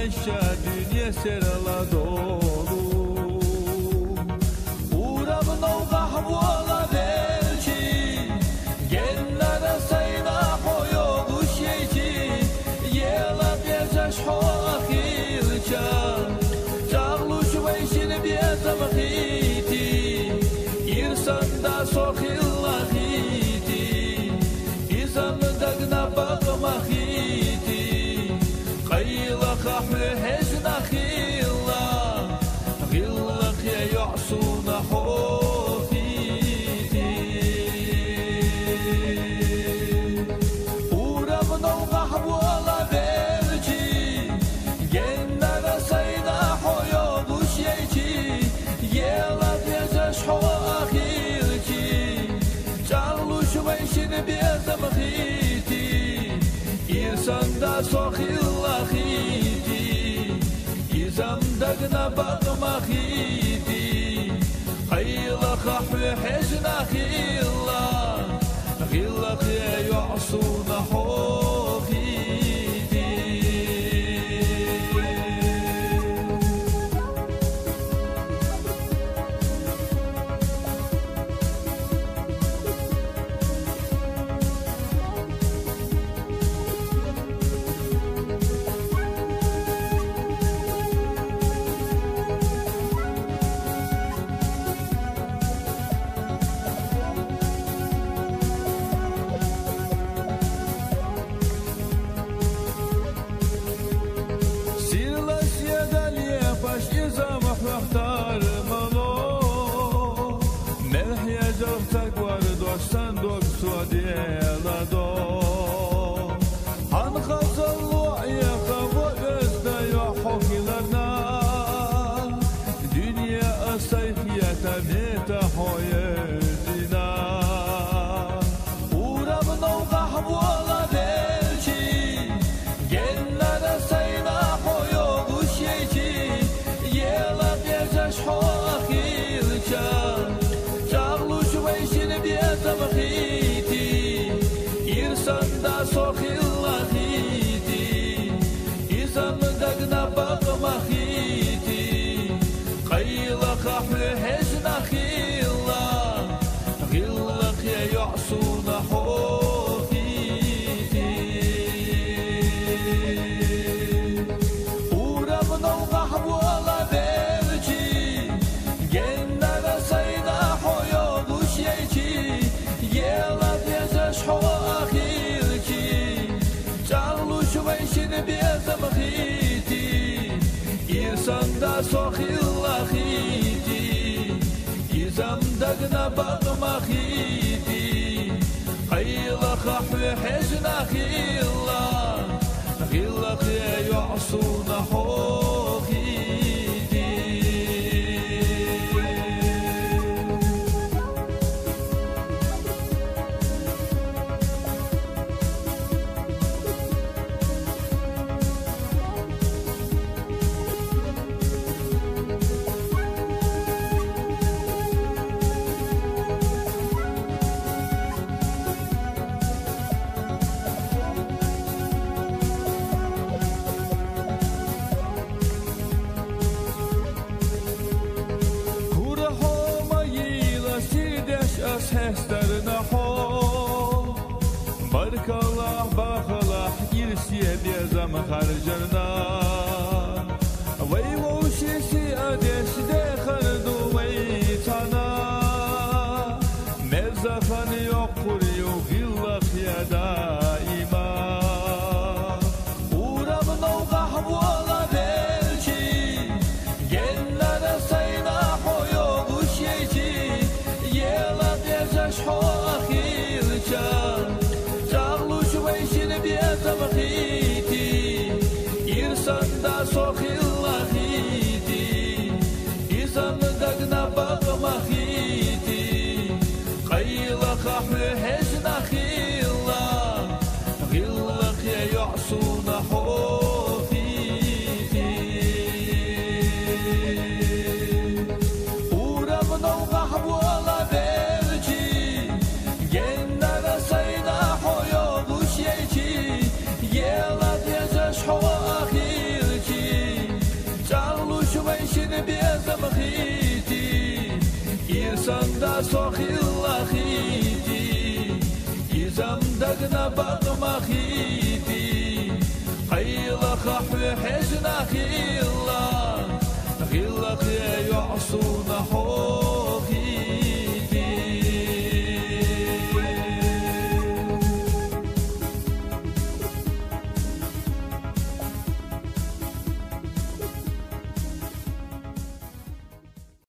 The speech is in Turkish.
aşağı dünya serala dolu Uğramın oğah vola belki Genlere sayna koyu şeyci Yela bezaş hoakilca Çağlu şüveyşini bezam khiti İrsanda sokhilla khiti İzan dagna bakma khiti قيلة خحل حزن خيلة غلق يا يعصون حوفيتي ورمنا وقحب ولا بلجي جنة سينا حيوض وشيتي يلا بيزاش حواخيلتي جعلوا شويشن بيزم خيتي İnsanda sokhilla khiti İzam dagna bakma khiti Khayla khahwe hezna khilla Khilla khya yu'suna hokhiti محتار مالو ملح يا جوتك وردوستان دوك سودي لادو عن خزل وعيق وإزدا يحوكلنا دنيا السيفية تبنيت حويزنا ورمنا وقحب ولا بلشي جنة سينا حيوغ وشيشي يلا بيزاش حواخيلجا جعلوا شويشن بيزم خيتي إرسان صوخيلا خيتي إزام دقنا بقما خيتي قيلا خحل حزنا خيلا غلق يا يعصون حوفيتي ورمنا وقحب ولا بلجي جنة سينا حيوض وشيتي يلا بيزاش حواخيلتي جعلوا شويشن بيزم خيتي إرسان صوخيلا خيتي إزام دقنا بقما خيتي قيلا خحل حزنا خيلا غلق يا يعصون حوخيتي Seslerine hol Barkallah bakılah girsiye diyezem harcarına Vay voşesi adesde kırdu veytana Mezzafanı yok kuruyor gillak ya daima Uğramın oğah vola belki Genlere sayna hoyo bu şeyci Yela bezaş hoakilca Çağlu şüveyşin biyazam khiti İrsanda sokhilla khiti İzam dagna bakma khiti Qayla khahlu hezna khilla Gillak ya yu'suna hofiti Uğramın oğah vola belki Genlere sayna hoyo bu şeyci Yela bezaş hoakilci Sanda sokhilla khiti Izam dagna baqma khiti Qayla khahwi hizna khiti